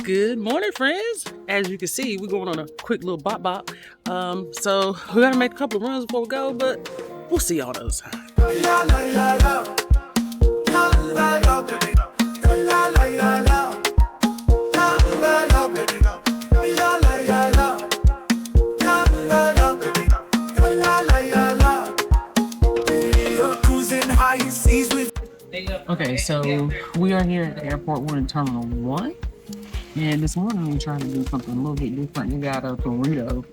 Good morning, friends. As you can see, we're going on a quick little bop. So we gotta make a couple of runs before we go, but we'll see y'all the other side. Okay, so we are here at the airport. We're in Terminal 1. And this morning we tried to do something a little bit different. We got a burrito.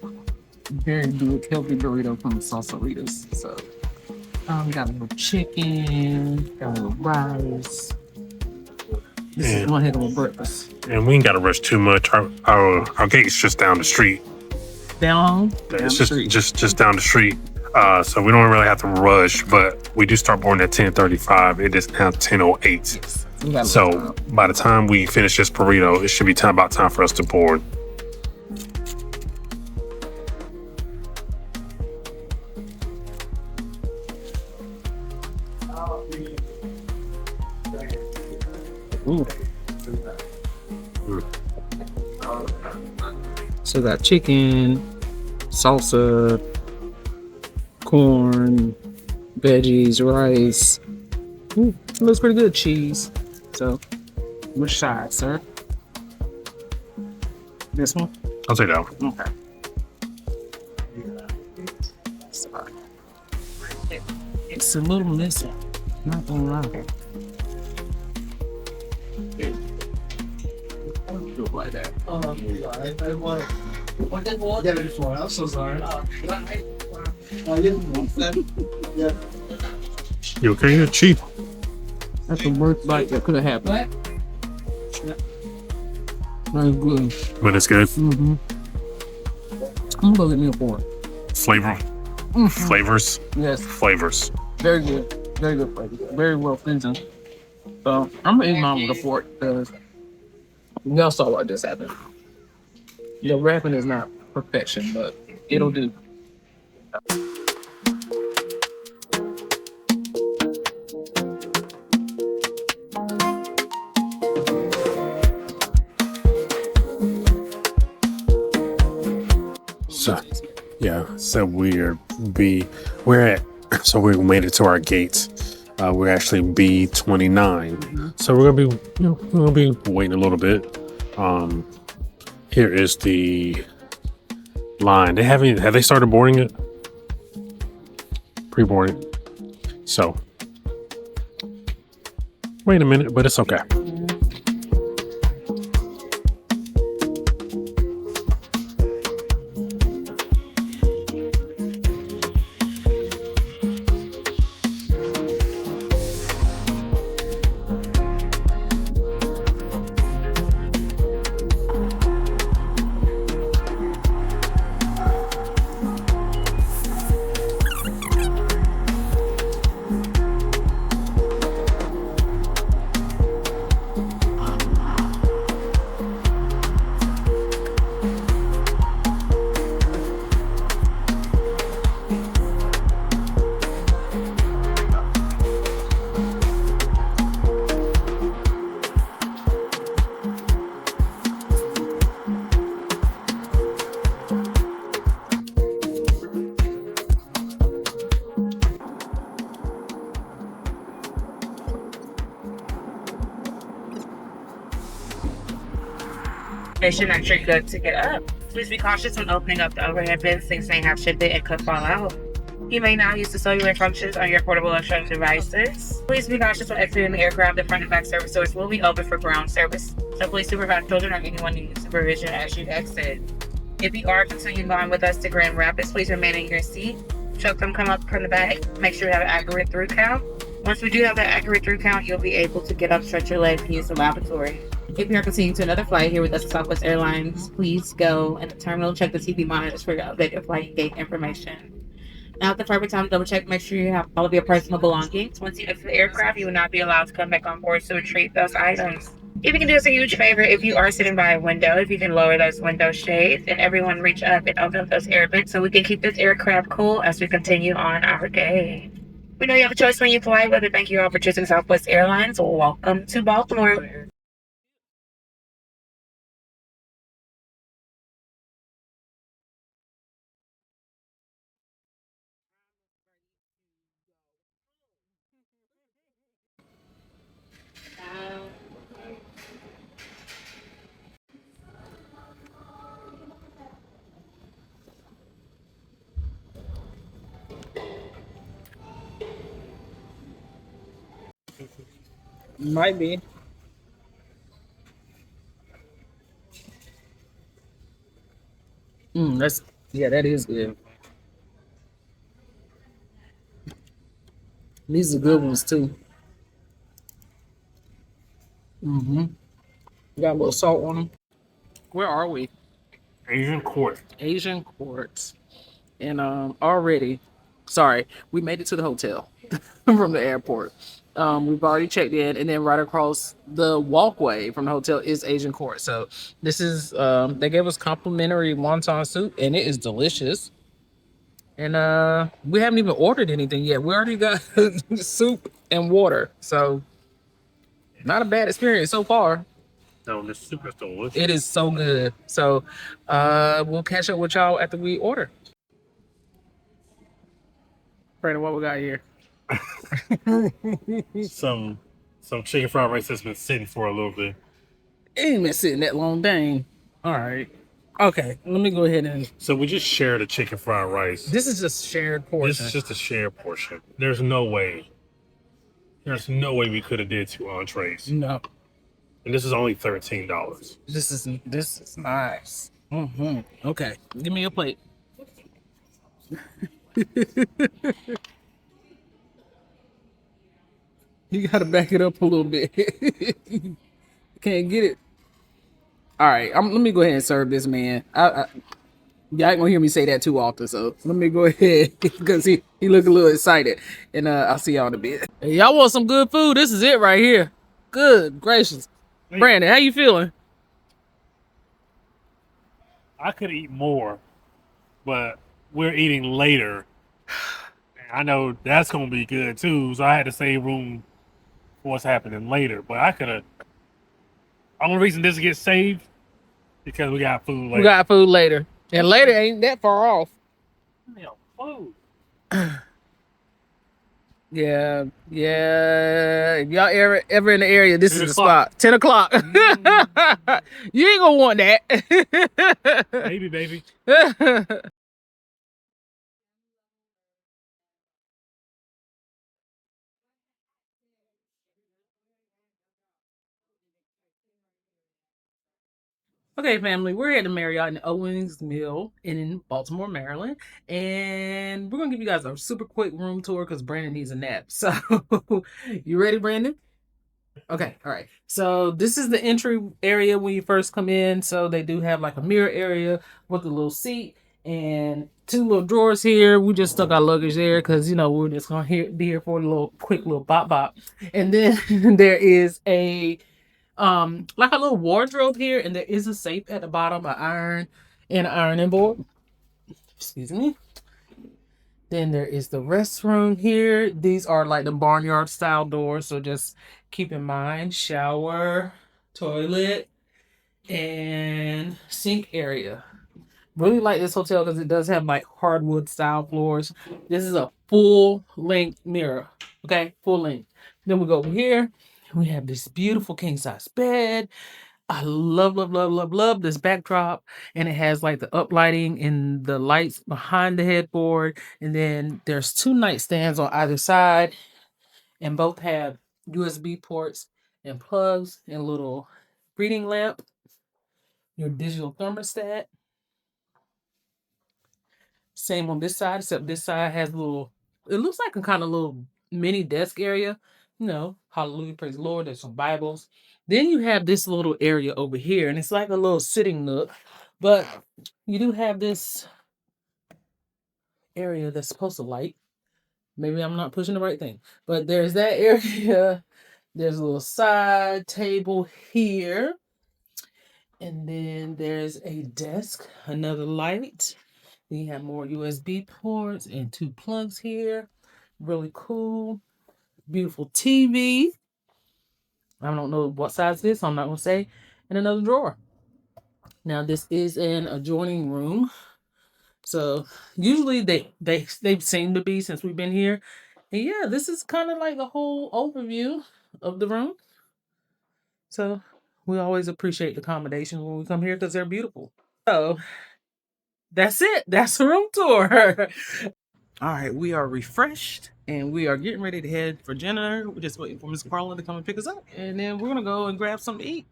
Very good, healthy burrito from Salsaritas. So we got a little chicken, got a little rice. This is one heck of a breakfast. And we ain't got to rush too much. Our gate's just down the street. It's just down the street. So we don't really have to rush, but we do start boarding at 10:35. It is now 10:08. So by the time we finish this burrito, it should be about time for us to board. Ooh. So got chicken, salsa, corn, veggies, rice. Ooh, it looks pretty good. Cheese. So, which side, sir? This one? I'll take that one. Okay. Sorry. It's a little missing. Not gonna lie. Do it like that. I want. Yeah, this one. I'm so sorry. I didn't want that. Yeah. You okay? You're cheap. That's the worst bite that could have happened. Very good. But it's good. Mm-hmm. I'm gonna go get me a fork. Flavors. Yes. Flavors. Very good. Very good flavor. Very well seasoned. So I'm gonna eat mine with a fork because y'all saw what just happened. Your wrapping is not perfection, but it'll do. So we made it to our gate. We're actually B29. So we're gonna be waiting a little bit. Here is the line. Have they started boarding it? Pre-boarding. So wait a minute, but it's okay. Make sure you're good to get up. Please be cautious when opening up the overhead bins. Things may have shifted and could fall out. You may now use the cellular functions on your portable electronic devices. Please be cautious when exiting the aircraft. The front and back service doors will be open for ground service. So please supervise children or anyone needing supervision as you exit. If you are continuing on with us to Grand Rapids, please remain in your seat. Check them come up from the back. Make sure you have an accurate through count. Once we do have that accurate through count, you'll be able to get up, stretch your legs, and use the lavatory. If you are continuing to another flight here with us at Southwest Airlines, please go in the terminal, check the TV monitors for your updated flight gate information. Now at the perfect time, double check, make sure you have all of your personal belongings. Once you exit the aircraft, you will not be allowed to come back on board to retrieve those items. If you can do us a huge favor, if you are sitting by a window, if you can lower those window shades and everyone reach up and open up those air vents so we can keep this aircraft cool as we continue on our day. We know you have a choice when you fly, but thank you all for choosing Southwest Airlines. Welcome to Baltimore. Might be. That's that is good. These are good ones too. Mm-hmm. Got a little salt on them. Where are we? Asian court. Asian Courts. And already, sorry, we made it to the hotel from the airport. We've already checked in, and then right across the walkway from the hotel is Asian Court. So this is they gave us complimentary wonton soup, and it is delicious. And we haven't even ordered anything yet. We already got soup and water, so not a bad experience so far. No, this soup is delicious. It is so good. So we'll catch up with y'all after we order. Brandon, what we got here? Some chicken fried rice that's been sitting for a little bit. It ain't been sitting that long, dang. All right. Okay, let me go ahead and. So we just shared a chicken fried rice. This is just shared portion. This is just a shared portion. There's no way we could have did 2 entrees. No. And this is only $13. This is nice. Mm-hmm. Okay, give me a plate. You gotta back it up a little bit. Can't get it. All right, let me go ahead and serve this man. Y'all ain't gonna hear me say that too often, so let me go ahead because he look a little excited, and I'll see y'all in a bit. Hey, y'all want some good food? This is it right here. Good gracious, Brandon, how you feeling? I could eat more, but we're eating later. I know that's gonna be good too, so I had to save room for what's happening later. But I could have. Only reason this gets saved because we got food later. We got food later, and later ain't that far off. Food. Yeah. If y'all ever in the area, this is the 10 spot. 10 o'clock. You ain't gonna want that. Maybe, baby. Okay, family, we're at the Marriott in Owings Mill in Baltimore, Maryland, and we're gonna give you guys a super quick room tour because Brandon needs a nap. So, you ready, Brandon? Okay, all right. So this is the entry area when you first come in. So they do have like a mirror area with a little seat and 2 little drawers here. We just stuck our luggage there because we're just gonna be here for a little quick little bop. And then there is a like a little wardrobe here, and there is a safe at the bottom, an iron and an ironing board. Excuse me. Then there is the restroom here. These are like the barnyard style doors, so just keep in mind shower, toilet, and sink area. Really like this hotel because it does have like hardwood style floors. This is a full length mirror. Okay, full length. Then we go over here. We have this beautiful king size bed. I love this backdrop, and it has like the uplighting and the lights behind the headboard. And then there's 2 nightstands on either side, and both have USB ports and plugs and a little reading lamp. Your digital thermostat. Same on this side, except this side has a little. It looks like a kind of little mini desk area. Hallelujah, praise the Lord. There's some Bibles. Then you have this little area over here, and it's like a little sitting nook. But you do have this area that's supposed to light. Maybe I'm not pushing the right thing. But there's that area. There's a little side table here. And then there's a desk, another light. Then you have more USB ports and 2 plugs here. Really cool. Beautiful TV. I don't know what size this, so I'm not going to say. And another drawer. Now, this is an adjoining room. So, usually they seem to be since we've been here. And yeah, this is kind of like the whole overview of the room. So, we always appreciate the accommodations when we come here because they're beautiful. So, that's it. That's the room tour. All right, we are refreshed and we are getting ready to head for dinner. We're just waiting for Miss Carla to come and pick us up, and then we're gonna go and grab something to eat.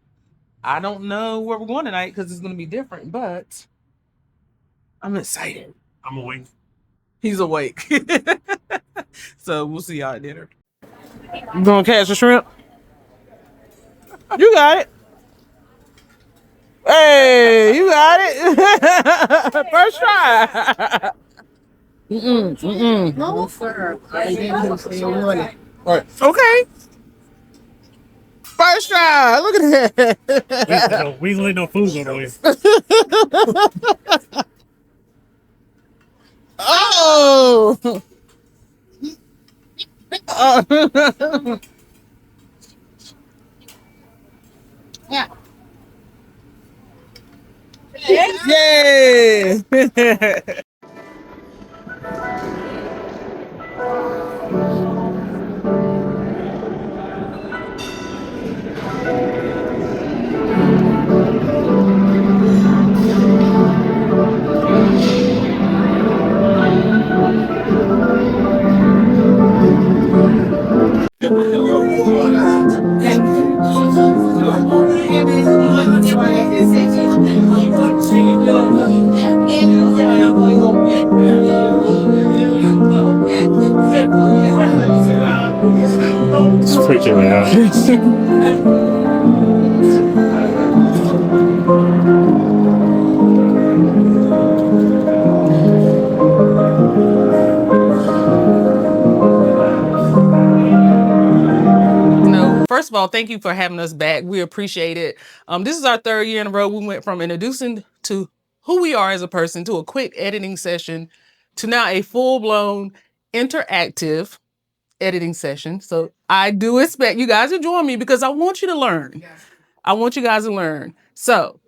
I don't know where we're going tonight because it's gonna be different, but I'm excited. I'm awake. He's awake. So we'll see y'all at dinner. You gonna catch the shrimp? You got it. Hey, you got it. First try. No, sir. I didn't say you want it. All right. Okay. First try. Look at that. We ain't let no food go away. Oh. Yeah. Yay. It's freaking me out. First of all, thank you for having us back. We appreciate it. This is our third year in a row. We went from introducing to who we are as a person to a quick editing session to now a full-blown interactive editing session. So I do expect you guys to join me because I want you to learn. I want you guys to learn. So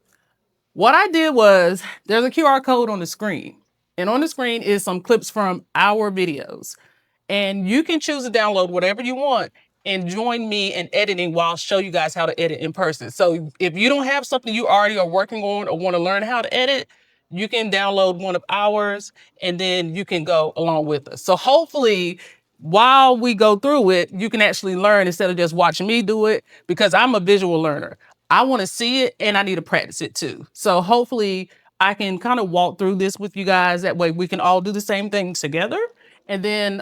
what I did was there's a QR code on the screen, and on the screen is some clips from our videos. And you can choose to download whatever you want and join me in editing while I'll show you guys how to edit in person. So if you don't have something you already are working on or want to learn how to edit, you can download one of ours and then you can go along with us. So hopefully while we go through it, you can actually learn instead of just watching me do it, because I'm a visual learner. I want to see it and I need to practice it too. So hopefully I can kind of walk through this with you guys. That way we can all do the same thing together. And then,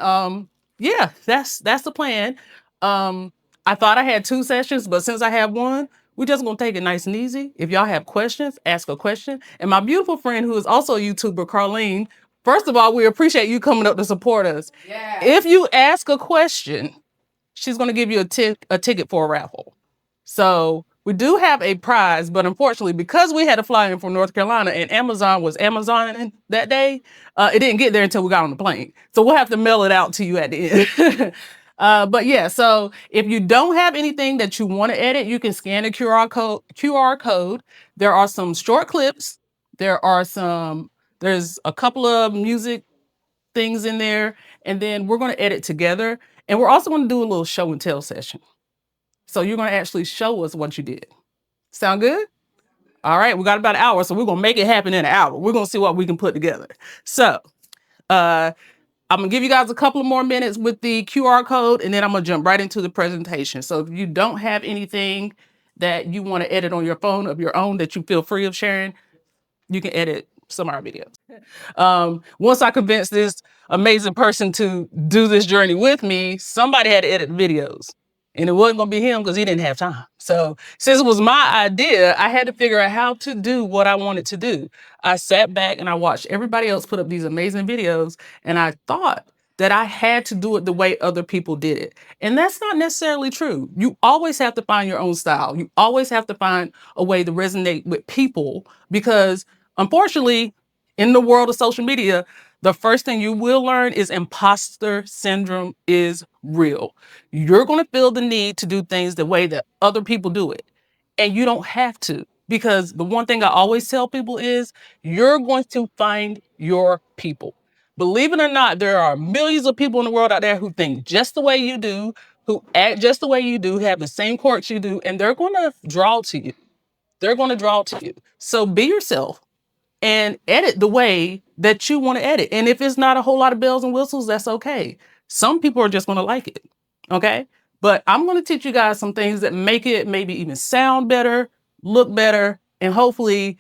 yeah, that's the plan. I thought I had 2 sessions, but since I have one, we're just gonna take it nice and easy. If y'all have questions, ask a question. And my beautiful friend, who is also a YouTuber, Carlene, first of all, we appreciate you coming up to support us. Yeah. If you ask a question, she's gonna give you a ticket for a raffle. So we do have a prize, but unfortunately, because we had to fly in from North Carolina and Amazon was Amazoning that day, it didn't get there until we got on the plane. So we'll have to mail it out to you at the end. But yeah, so if you don't have anything that you want to edit, you can scan the QR code. There are some short clips. There's a couple of music things in there, and then we're going to edit together. And we're also going to do a little show and tell session. So you're going to actually show us what you did. Sound good? All right, we got about an hour, so we're going to make it happen in an hour. We're going to see what we can put together. So I'm going to give you guys a couple of more minutes with the QR code, and then I'm going to jump right into the presentation. So if you don't have anything that you want to edit on your phone of your own that you feel free of sharing, you can edit some of our videos. Once I convinced this amazing person to do this journey with me, somebody had to edit videos. And it wasn't going to be him because he didn't have time. So since it was my idea, I had to figure out how to do what I wanted to do. I sat back and I watched everybody else put up these amazing videos. And I thought that I had to do it the way other people did it. And that's not necessarily true. You always have to find your own style. You always have to find a way to resonate with people, because unfortunately, in the world of social media, the first thing you will learn is imposter syndrome is real. You're going to feel the need to do things the way that other people do it. And you don't have to, because the one thing I always tell people is you're going to find your people. Believe it or not, there are millions of people in the world out there who think just the way you do, who act just the way you do, have the same quirks you do, and they're going to draw to you. They're going to draw to you. So be yourself. and edit the way that you want to edit. And if it's not a whole lot of bells and whistles, that's okay. Some people are just going to like it. Okay. But I'm going to teach you guys some things that make it maybe even sound better, look better, and hopefully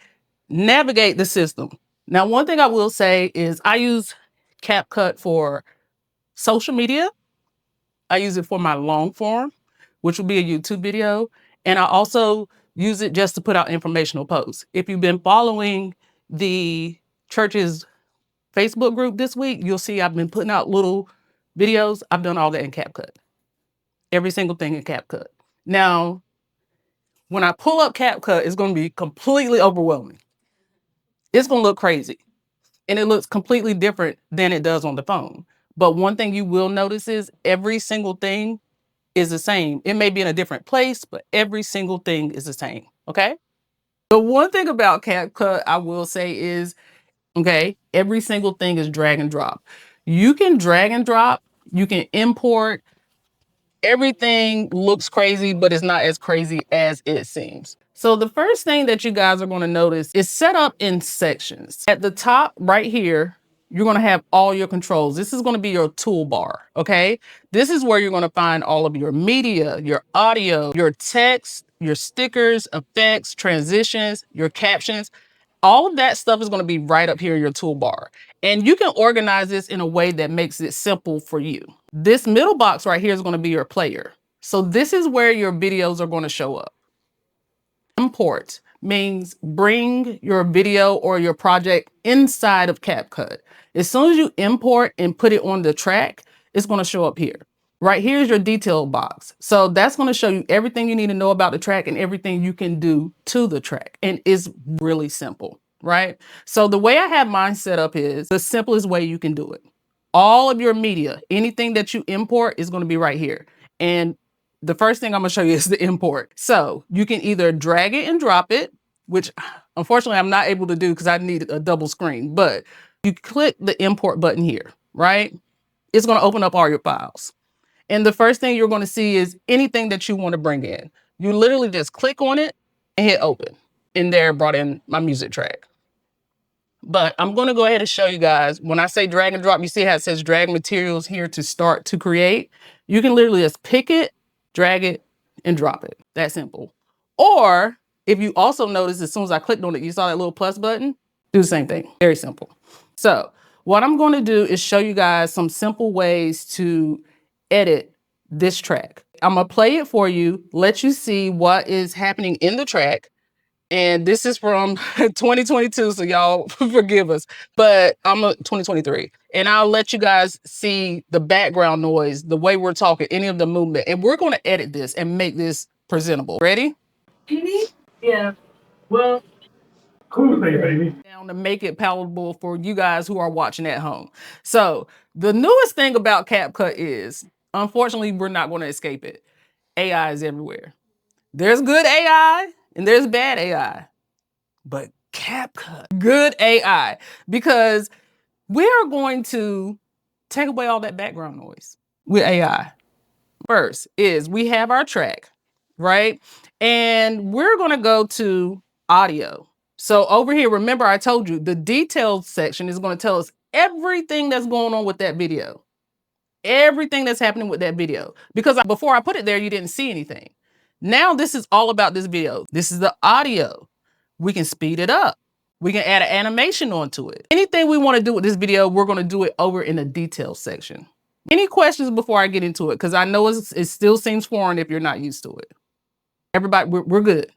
navigate the system. Now, one thing I will say is I use CapCut for social media. I use it for my long form, which will be a YouTube video. And I also use it just to put out informational posts. If you've been following the church's Facebook group this week, you'll see I've been putting out little videos. I've done all that in CapCut. Every single thing in CapCut. Now, when I pull up CapCut, it's going to be completely overwhelming. It's going to look crazy. And it looks completely different than it does on the phone. But one thing you will notice is every single thing is the same. It may be in a different place, but every single thing is the same. Okay? The one thing about CapCut I will say is, okay, every single thing is drag and drop. You can drag and drop, you can import. Everything looks crazy, but it's not as crazy as it seems. So the first thing that you guys are going to notice is set up in sections. At the top right here, you're going to have all your controls. This is going to be your toolbar, okay? This is where you're going to find all of your media, your audio, your text, your stickers, effects, transitions, your captions. All of that stuff is going to be right up here in your toolbar. And you can organize this in a way that makes it simple for you. This middle box right here is going to be your player. So this is where your videos are going to show up. Import means bring your video or your project inside of CapCut. As soon as you import and put it on the track, it's going to show up here. Right here is your detail box. So that's going to show you everything you need to know about the track and everything you can do to the track. And it's really simple, right? So the way I have mine set up is the simplest way you can do it. All of your media, anything that you import is going to be right here. And the first thing I'm going to show you is the import. So you can either drag it and drop it, which unfortunately I'm not able to do because I need a double screen, but you click the import button here, right? It's going to open up all your files. And the first thing you're going to see is anything that you want to bring in. You literally just click on it and hit open. And there brought in my music track. But I'm going to go ahead and show you guys. When I say drag and drop, you see how it says drag materials here to start to create. You can literally just pick it, drag it, and drop it. That simple. Or if you also notice, as soon as I clicked on it, you saw that little plus button. Do the same thing. Very simple. So what I'm going to do is show you guys some simple ways to edit this track. I'm going to play it for you, let you see what is happening in the track. And this is from 2022, so y'all forgive us. But I'm 2023. And I'll let you guys see the background noise, the way we're talking, any of the movement. And we're going to edit this and make this presentable. Ready? Yeah. Well, cool thing, baby. Down to make it palatable for you guys who are watching at home. So the newest thing about CapCut is, unfortunately, we're not going to escape it. AI is everywhere. There's good AI and there's bad AI, but CapCut, good AI, because we are going to take away all that background noise with AI. First is we have our track, right? And we're going to go to audio. So over here, remember I told you the details section is going to tell us everything that's going on with that video. Everything that's happening with that video. Because before I put it there, you didn't see anything. Now this is all about this video. This is the audio. We can speed it up. We can add an animation onto it. Anything we want to do with this video, we're going to do it over in the details section. Any questions before I get into it? Because I know it still seems foreign if you're not used to it. Everybody, we're good.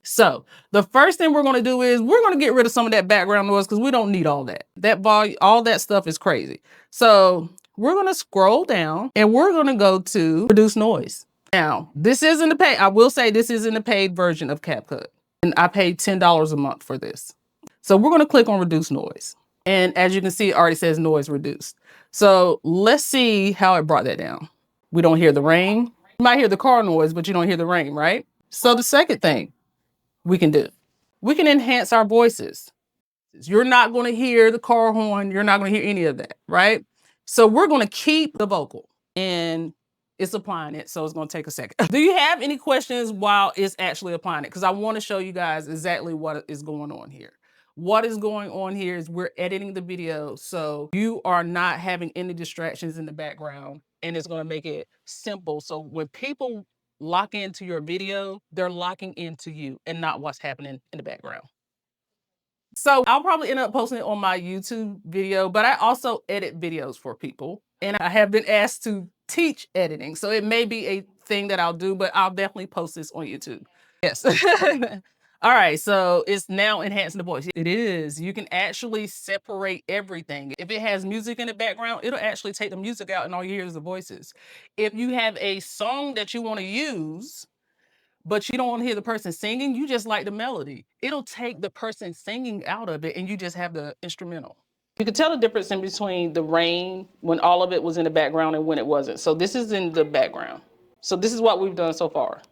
So the first thing we're going to do is we're going to get rid of some of that background noise because we don't need all that. That volume, all that stuff is crazy. So we're going to scroll down and we're going to go to reduce noise. Now, this isn't the paid. I will say this isn't the paid version of CapCut. And I paid $10 a month for this. So we're going to click on reduce noise. And as you can see, it already says noise reduced. So let's see how it brought that down. We don't hear the rain. You might hear the car noise, but you don't hear the rain, right? So the second thing we can do, we can enhance our voices. You're not going to hear the car horn. You're not going to hear any of that, right? So we're going to keep the vocal and it's applying it. So it's going to take a second. Do you have any questions while it's actually applying it? Because I want to show you guys exactly what is going on here. What is going on here is we're editing the video, so you are not having any distractions in the background, and it's going to make it simple. So when people lock into your video, they're locking into you and not what's happening in the background. So I'll probably end up posting it on my YouTube video, but I also edit videos for people, and I have been asked to teach editing. So it may be a thing that I'll do, but I'll definitely post this on YouTube. Yes. All right, so it's now enhancing the voice. It is. You can actually separate everything. If it has music in the background, it'll actually take the music out and all you hear is the voices. If you have a song that you want to use, but you don't want to hear the person singing, you just like the melody. It'll take the person singing out of it and you just have the instrumental. You can tell the difference in between the rain when all of it was in the background and when it wasn't. So this is in the background. So this is what we've done so far.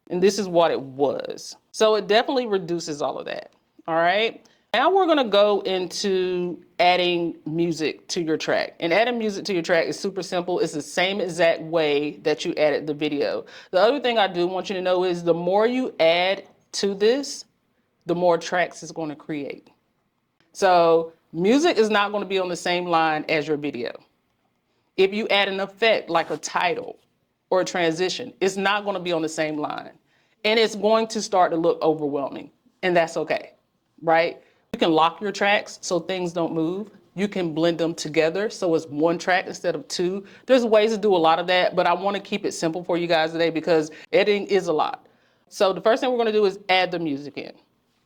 And this is what it was. So it definitely reduces all of that. All right. Now we're going to go into adding music to your track. And adding music to your track is super simple. It's the same exact way that you added the video. The other thing I do want you to know is the more you add to this, the more tracks it's going to create. So music is not going to be on the same line as your video. If you add an effect like a title or a transition, it's not going to be on the same line. And it's going to start to look overwhelming. And that's okay, right? You can lock your tracks so things don't move. You can blend them together so it's one track instead of two. There's ways to do a lot of that, but I want to keep it simple for you guys today because editing is a lot. So the first thing we're going to do is add the music in,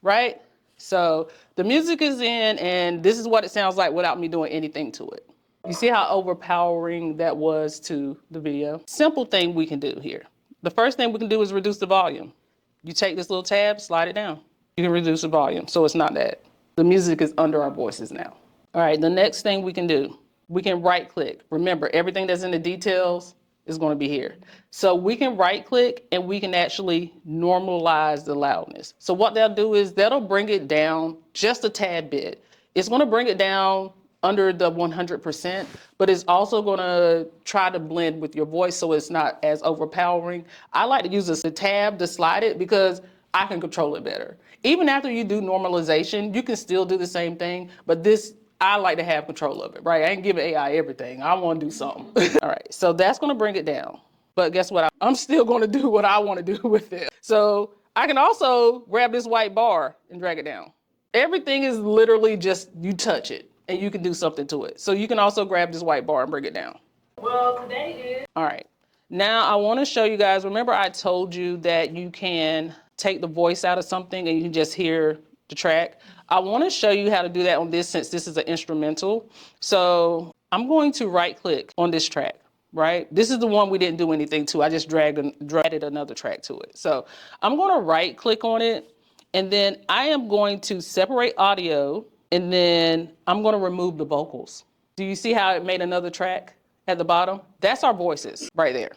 right? So the music is in, and this is what it sounds like without me doing anything to it. You see how overpowering that was to the video? Simple thing we can do here. The first thing we can do is reduce the volume. You take this little tab, slide it down. You can reduce the volume, so it's not that. The music is under our voices now. All right, the next thing we can do, we can right click. Remember, everything that's in the details is going to be here. So we can right click and we can actually normalize the loudness. So what they'll do is that'll bring it down just a tad bit. It's going to bring it down under the 100%, but it's also going to try to blend with your voice so it's not as overpowering. I like to use the tab to slide it because I can control it better. Even after you do normalization, you can still do the same thing, but this, I like to have control of it, right? I ain't giving AI everything. I want to do something. All right, so that's going to bring it down. But guess what? I'm still going to do what I want to do with it. So I can also grab this white bar and drag it down. Everything is literally just you touch it and you can do something to it. So you can also grab this white bar and bring it down. Well, today is... All right. Now I want to show you guys, remember I told you that you can take the voice out of something and you can just hear the track. I want to show you how to do that on this since this is an instrumental. So I'm going to right click on this track, right? This is the one we didn't do anything to. I just dragged another track to it. So I'm going to right click on it and then I am going to separate audio and then I'm going to remove the vocals. Do you see how it made another track at the bottom? That's our voices right there.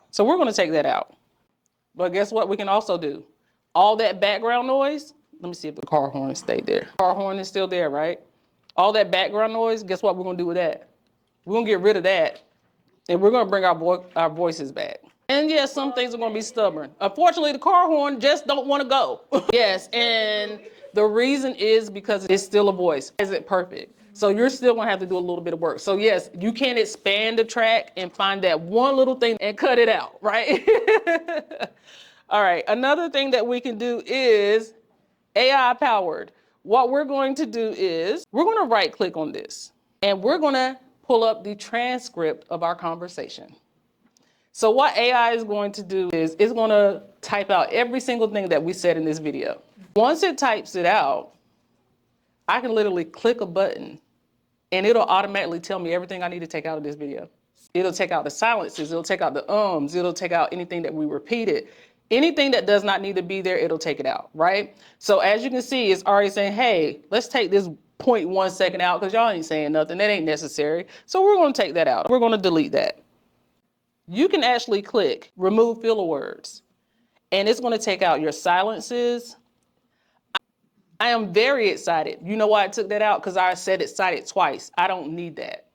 So we're going to take that out. But guess what we can also do? All that background noise, let me see if the car horn stayed there. Car horn is still there, right? All that background noise, guess what we're going to do with that? We're going to get rid of that and we're going to bring our voices back. And yes, some things are going to be stubborn. Unfortunately, the car horn just don't want to go. Yes, and the reason is because it's still a voice. Is it perfect? So you're still going to have to do a little bit of work. So yes, you can expand the track and find that one little thing and cut it out, right? All right, another thing that we can do is AI powered. What we're going to do is we're going to right click on this and we're going to pull up the transcript of our conversation. So what AI is going to do is it's going to type out every single thing that we said in this video. Once it types it out, I can literally click a button and it'll automatically tell me everything I need to take out of this video. It'll take out the silences, it'll take out the ums, it'll take out anything that we repeated. Anything that does not need to be there, it'll take it out, right? So as you can see, it's already saying, hey, let's take this 0.1 second out because y'all ain't saying nothing, that ain't necessary. So we're going to take that out. We're going to delete that. You can actually click remove filler words and it's going to take out your silences. I am very excited. You know why I took that out? Because I said excited twice. I don't need that.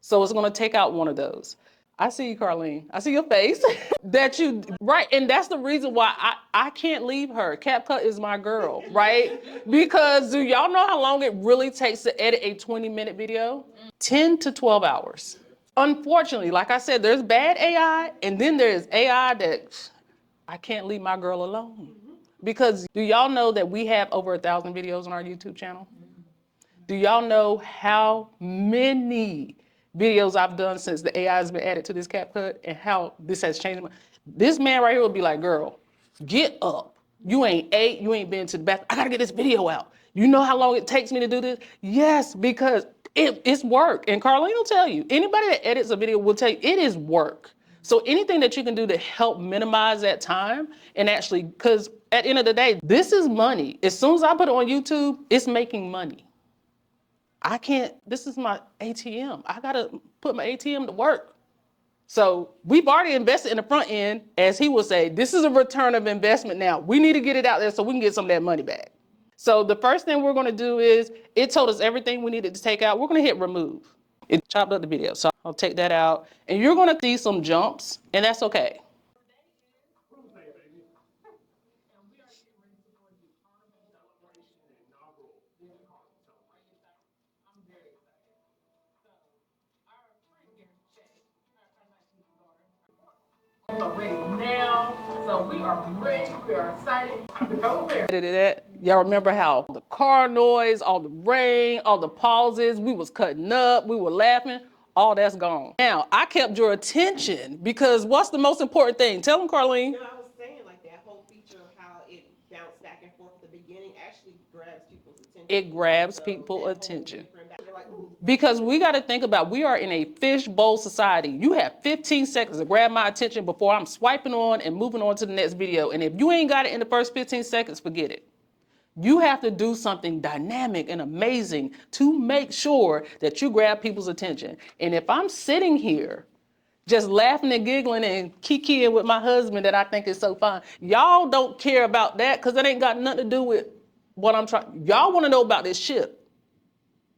So it's going to take out one of those. I see you, Carlene. I see your face. Right. And that's the reason why I can't leave her. CapCut is my girl, right? Because do y'all know how long it really takes to edit a 20-minute video? 10 to 12 hours. Unfortunately, like I said, there's bad AI, and then there's AI that I can't leave my girl alone. Because do y'all know that we have over 1,000 videos on our YouTube channel? Do y'all know how many videos I've done since the AI has been added to this CapCut and how this has changed my... This man right here will be like, girl, get up. You ain't ate, you ain't been to the bathroom. I gotta get this video out. You know how long it takes me to do this? Yes, because it's work. And Carlene will tell you, anybody that edits a video will tell you it is work. So anything that you can do to help minimize that time and actually, because at the end of the day, this is money. As soon as I put it on YouTube, it's making money. I can't, this is my ATM. I gotta put my ATM to work. So we've already invested in the front end, as he would say, this is a return of investment now. We need to get it out there so we can get some of that money back. So the first thing we're gonna do is, it told us everything we needed to take out. We're gonna hit remove. It chopped up the video, so I'll take that out. And you're gonna see some jumps, and that's okay. Now, so we are ready, we are excited. Y'all remember how the car noise, all the rain, all the pauses, we was cutting up, we were laughing, all that's gone. Now, I kept your attention because what's the most important thing? Tell them, Carlene. No, I was saying like that whole feature of how it bounced back and forth at the beginning actually grabs people's attention. It grabs people's attention. Because we got to think about, we are in a fishbowl society. You have 15 seconds to grab my attention before I'm swiping on and moving on to the next video. And if you ain't got it in the first 15 seconds, forget it. You have to do something dynamic and amazing to make sure that you grab people's attention. And if I'm sitting here just laughing and giggling and kikiing with my husband that I think is so fun, y'all don't care about that because that ain't got nothing to do with what I'm trying. Y'all want to know about this ship.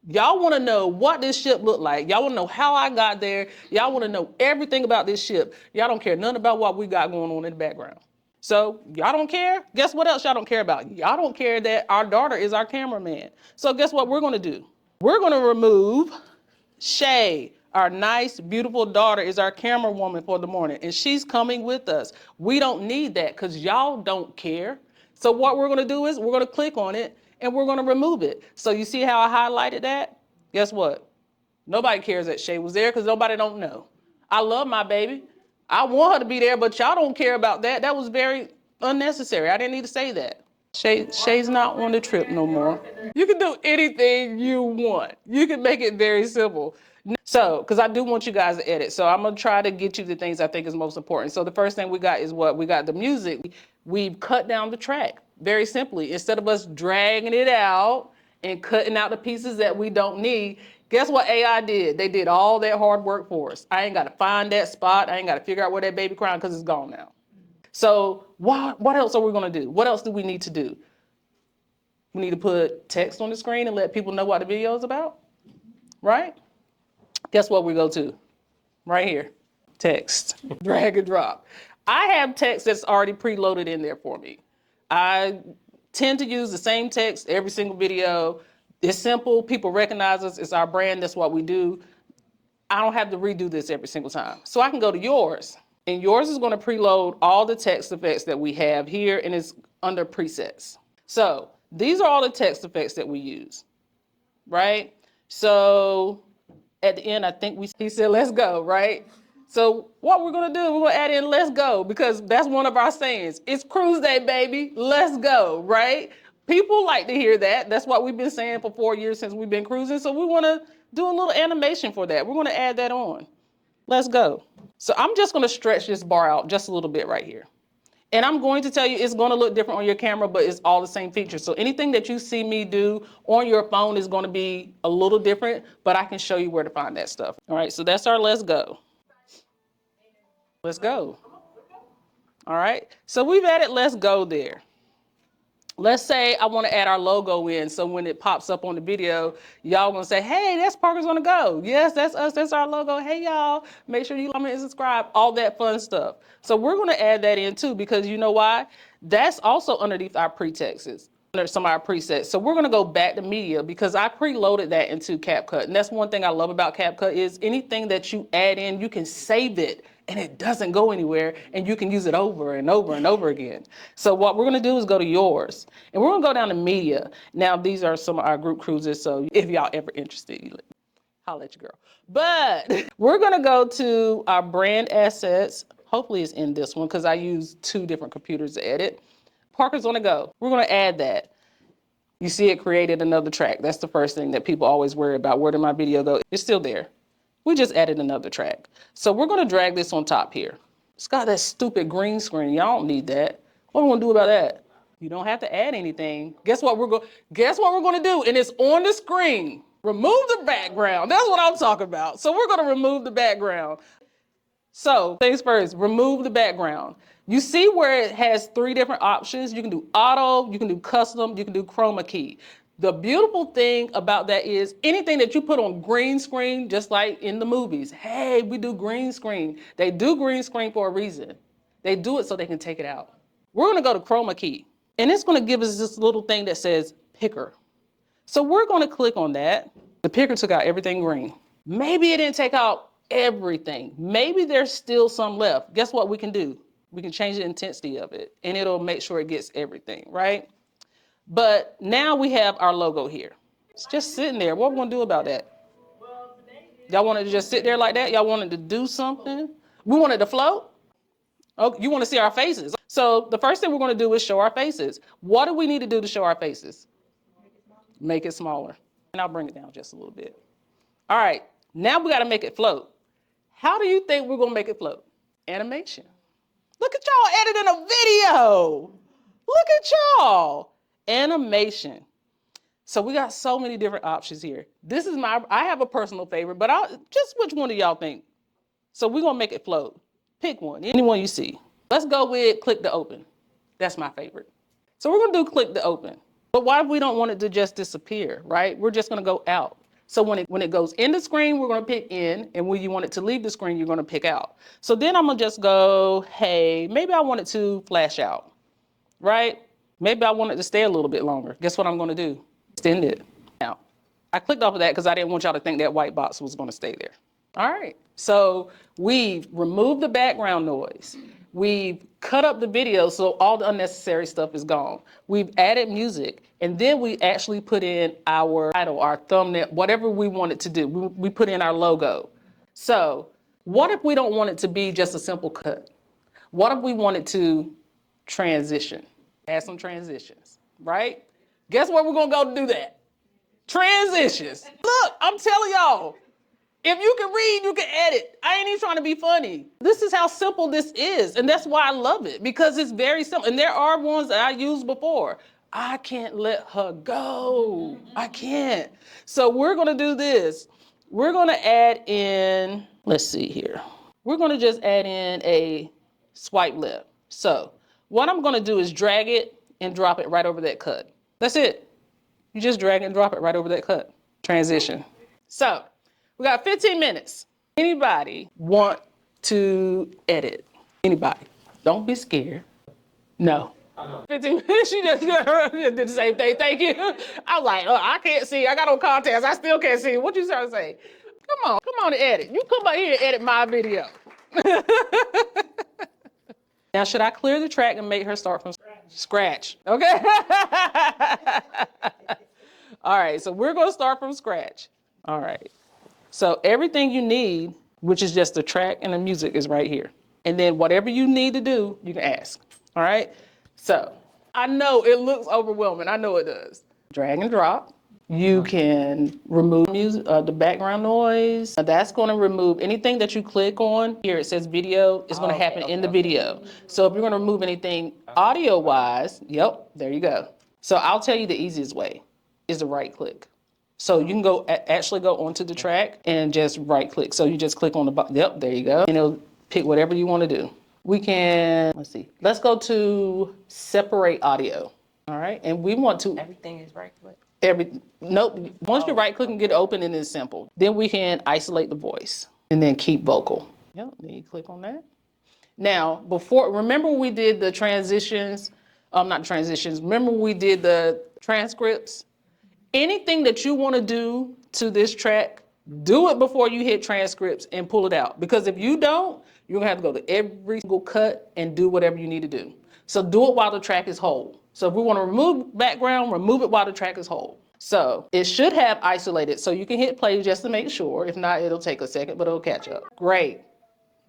Y'all want to know what this ship looked like. Y'all want to know how I got there. Y'all want to know everything about this ship. Y'all don't care nothing about what we got going on in the background. So y'all don't care? Guess what else y'all don't care about? Y'all don't care that our daughter is our cameraman. So guess what we're going to do? We're going to remove Shay. Our nice, beautiful daughter is our camera woman for the morning, and she's coming with us. We don't need that because y'all don't care. So what we're going to do is we're going to click on it and we're going to remove it. So you see how I highlighted that? Guess what? Nobody cares that Shay was there because nobody don't know. I love my baby. I want her to be there, but y'all don't care about that. That was very unnecessary. I didn't need to say that. Shay's not on the trip no more. You can do anything you want. You can make it very simple. So, because I do want you guys to edit. So I'm going to try to get you the things I think is most important. So the first thing we got is what? We got the music. We've cut down the track very simply. Instead of us dragging it out and cutting out the pieces that we don't need, guess what AI did? They did all that hard work for us. I ain't got to find that spot. I ain't got to figure out where that baby crying because it's gone now. So what else are we going to do? What else do we need to do? We need to put text on the screen and let people know what the video is about, right? Guess what we go to? Right here, text, drag and drop. I have text that's already preloaded in there for me. I tend to use the same text every single video. It's simple, people recognize us, it's our brand, that's what we do. I don't have to redo this every single time. So I can go to yours, and yours is gonna preload all the text effects that we have here, and it's under presets. So these are all the text effects that we use, right? So at the end, I think he said, let's go, right? So what we're gonna do, we're gonna add in let's go, because that's one of our sayings. It's cruise day, baby, let's go, right? People like to hear that. That's what we've been saying for 4 years since we've been cruising. So we wanna do a little animation for that. We're gonna add that on. Let's go. So I'm just gonna stretch this bar out just a little bit right here. And I'm going to tell you it's going to look different on your camera, but it's all the same features. So anything that you see me do on your phone is going to be a little different, but I can show you where to find that stuff. All right, so that's our let's go. Let's go. All right, so we've added let's go there. Let's say I want to add our logo in, so when it pops up on the video, y'all gonna say, hey, that's Parker's on the Go. Yes, that's us, that's our logo. Hey, y'all, make sure you comment and subscribe, all that fun stuff. So we're gonna add that in too, because you know why? That's also underneath our pretexts, under some of our presets. So we're gonna go back to media because I preloaded that into CapCut. And that's one thing I love about CapCut is anything that you add in, you can save it and it doesn't go anywhere, and you can use it over and over and over again. So what we're gonna do is go to yours, and we're gonna go down to media. Now, these are some of our group cruises, so if y'all ever interested, holla at your girl. But we're gonna go to our brand assets. Hopefully it's in this one, because I use 2 different computers to edit. Parker's on the Go. We're gonna add that. You see it created another track. That's the first thing that people always worry about. Where did my video go? It's still there. We just added another track. So we're gonna drag this on top here. It's got that stupid green screen. Y'all don't need that. What are we gonna do about that? You don't have to add anything. Guess what we're gonna do? And it's on the screen. Remove the background. That's what I'm talking about. So we're gonna remove the background. So things first, remove the background. You see where it has 3 different options? You can do auto, you can do custom, you can do chroma key. The beautiful thing about that is anything that you put on green screen, just like in the movies, hey, we do green screen. They do green screen for a reason. They do it so they can take it out. We're gonna go to chroma key, and it's gonna give us this little thing that says picker. So we're gonna click on that. The picker took out everything green. Maybe it didn't take out everything. Maybe there's still some left. Guess what we can do? We can change the intensity of it, and it'll make sure it gets everything, right? But now we have our logo here. It's just sitting there. What are we gonna do about that? Y'all want it to just sit there like that? Y'all want it to do something? We want it to float? Oh, you want to see our faces? So the first thing we're gonna do is show our faces. What do we need to do to show our faces? Make it smaller. And I'll bring it down just a little bit. All right, now we gotta make it float. How do you think we're gonna make it float? Animation. Look at y'all editing a video. Look at y'all. Animation. So we got so many different options here. This is I have a personal favorite, but just which one do y'all think? So we're gonna make it float. Pick one, anyone you see. Let's go with click to open. That's my favorite. So we're gonna do click to open. But why if we don't want it to just disappear, right? We're just gonna go out. So when it goes in the screen, we're gonna pick in, and when you want it to leave the screen, you're gonna pick out. So then I'm gonna just go, hey, maybe I want it to flash out, right? Maybe I want it to stay a little bit longer. Guess what I'm gonna do? Extend it. Now, I clicked off of that because I didn't want y'all to think that white box was gonna stay there. All right, so we've removed the background noise. We've cut up the video so all the unnecessary stuff is gone. We've added music, and then we actually put in our title, our thumbnail, whatever we want it to do. We put in our logo. So what if we don't want it to be just a simple cut? What if we wanted to transition? Add some transitions, right? Guess where we're gonna go to do that? Transitions. Look, I'm telling y'all, if you can read, you can edit. I ain't even trying to be funny. This is how simple this is. And that's why I love it, because it's very simple. And there are ones that I used before. I can't let her go. I can't. So we're gonna do this. We're gonna add in, let's see here. We're gonna just add in a swipe left. So what I'm gonna do is drag it and drop it right over that cut. That's it. You just drag and drop it right over that cut. Transition. So we got 15 minutes. Anybody want to edit? Anybody? Don't be scared. No. 15 minutes, she just did the same thing. Thank you. I was like, I can't see. I got on contacts. I still can't see. What you trying to say? Come on and edit. You come out here and edit my video. Now, should I clear the track and make her start from scratch? Okay. All right, so we're gonna start from scratch. All right. So everything you need, which is just the track and the music, is right here. And then whatever you need to do, you can ask. All right? So I know it looks overwhelming. I know it does. Drag and drop. You can remove music, the background noise. That's going to remove anything that you click on. Here it says video. It's going to happen in the video. So if you're going to remove anything audio-wise, yep, there you go. So I'll tell you the easiest way is to right click. So you can go actually go onto the track and just right click. So you just click on the button. Yep, there you go. And it'll pick whatever you want to do. We can, let's see. Let's go to separate audio. All right, and we want to Everything is right click. nope. Once you right click and get it open, and it's simple. Then we can isolate the voice and then keep vocal. Yep, then you click on that. Now, remember we did the transitions, not transitions, remember we did the transcripts? Anything that you want to do to this track, do it before you hit transcripts and pull it out. Because if you don't, you're gonna have to go to every single cut and do whatever you need to do. So do it while the track is whole. So if we want to remove background, remove it while the track is whole. So it should have isolated, so you can hit play just to make sure. If not, it'll take a second, but it'll catch up. Great.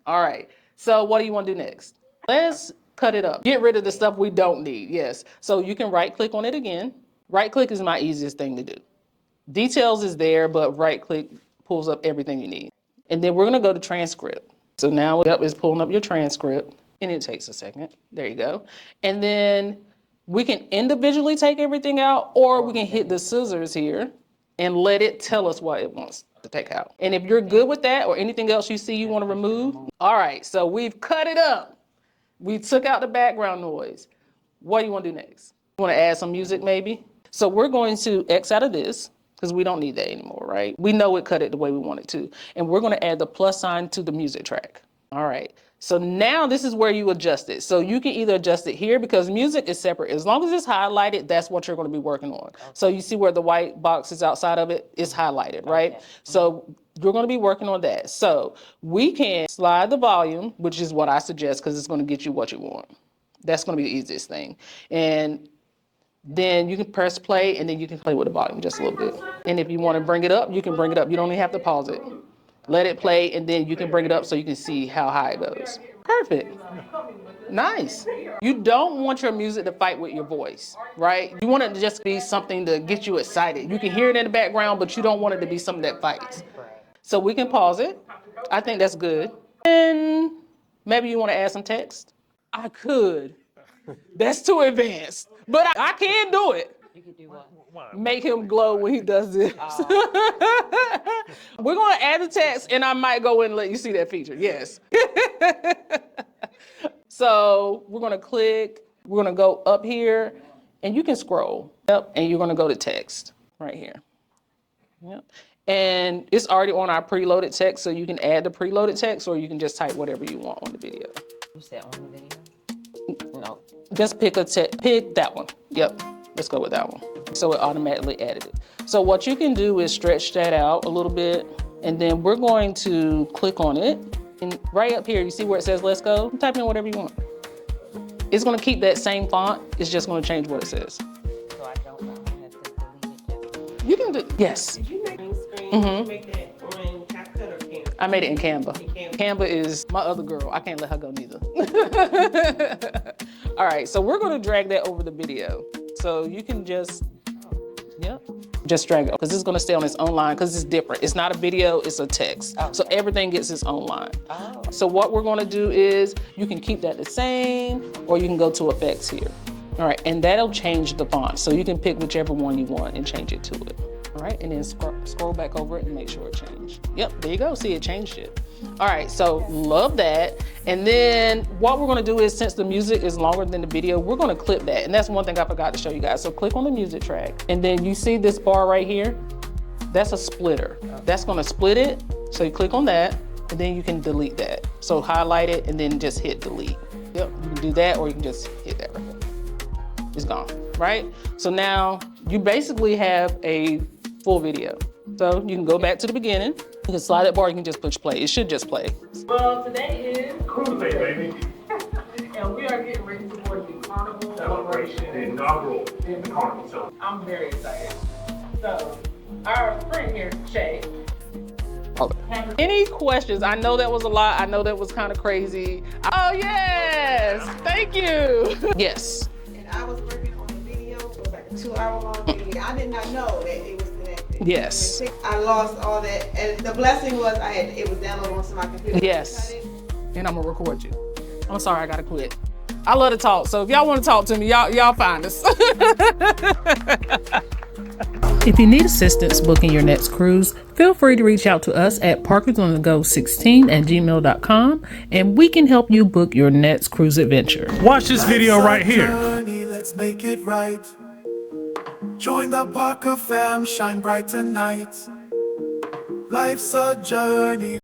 All right. So what do you want to do next? Let's cut it up. Get rid of the stuff we don't need. Yes. So you can right click on it again. Right click is my easiest thing to do. Details is there, but right click pulls up everything you need. And then we're going to go to transcript. So now it's pulling up your transcript, and it takes a second. There you go. And then we can individually take everything out, or we can hit the scissors here and let it tell us what it wants to take out. And if you're good with that or anything else you see you want to remove, all right, so we've cut it up. We took out the background noise. What do you want to do next? You want to add some music maybe? So we're going to X out of this because we don't need that anymore, right? We know it cut it the way we want it to. And we're going to add the plus sign to the music track. All right. So now this is where you adjust it. So you can either adjust it here because music is separate. As long as it's highlighted, that's what you're going to be working on. Okay. So you see where the white box is outside of it, it's highlighted, right? Okay. So you're going to be working on that. So we can slide the volume, which is what I suggest because it's going to get you what you want. That's going to be the easiest thing. And then you can press play and then you can play with the volume just a little bit. And if you want to bring it up, you can bring it up. You don't even have to pause it. Let it play and then you can bring it up so you can see how high it goes. Perfect. Nice. You don't want your music to fight with your voice, right? You want it to just be something to get you excited. You can hear it in the background, but you don't want it to be something that fights. So we can pause it. I think that's good. And maybe you want to add some text? I could. That's too advanced, but I can do it. You could do what? Make him glow when he does this. We're going to add the text, and I might go in and let you see that feature. Yes. So we're going to click. We're going to go up here, and you can scroll. Yep. And you're going to go to text right here. Yep. And it's already on our preloaded text, so you can add the preloaded text, or you can just type whatever you want on the video. You said on the video? No. Just pick that one. Yep. Let's go with that one. So it automatically added it. So what you can do is stretch that out a little bit, and then we're going to click on it. And right up here, you see where it says let's go? Type in whatever you want. It's going to keep that same font. It's just going to change what it says. So I don't know. I have to delete it. You can do, yes. Did you make green screen? Did you make that on CapCut or Canva? I made it in Canva. Canva is my other girl. I can't let her go neither. All right, so we're going to drag that over the video. So you can just, just drag it, because it's going to stay on its own line because it's different. It's not a video, it's a text. Okay. So everything gets its own line. Oh. So what we're going to do is you can keep that the same, or you can go to effects here. All right, and that'll change the font. So you can pick whichever one you want and change it to it. All right, and then scroll back over it and make sure it changed. Yep, there you go. See, it changed it. All right, so love that. And then what we're gonna do is, since the music is longer than the video, we're gonna clip that. And that's one thing I forgot to show you guys. So click on the music track, and then you see this bar right here? That's a splitter. That's gonna split it. So you click on that, and then you can delete that. So highlight it, and then just hit delete. Yep, you can do that, or you can just hit that right there. It's gone, right? So now you basically have a full video. So you can go back to the beginning. You can slide that bar, you can just push play. It should just play. Well, today is Cruise Day, baby. and we are getting ready for the carnival celebration. The inaugural carnival celebration. I'm very excited. So, our friend here, Shay. Any questions? I know that was a lot. I know that was kind of crazy. Oh, yes. Thank you. Yes. And I was working on the video. It was like a 2-hour-long video. I did not know that it was connected. Yes. I lost all that. And the blessing was it was downloaded onto my computer. Yes. And I'm going to record you. I'm sorry, I got to quit. I love to talk. So if y'all want to talk to me, y'all find us. If you need assistance booking your next cruise, feel free to reach out to us at parkersonthego16@gmail.com, and we can help you book your next cruise adventure. Watch this video right here. let's make it right. Join the Parker fam, shine bright tonight. Life's a journey.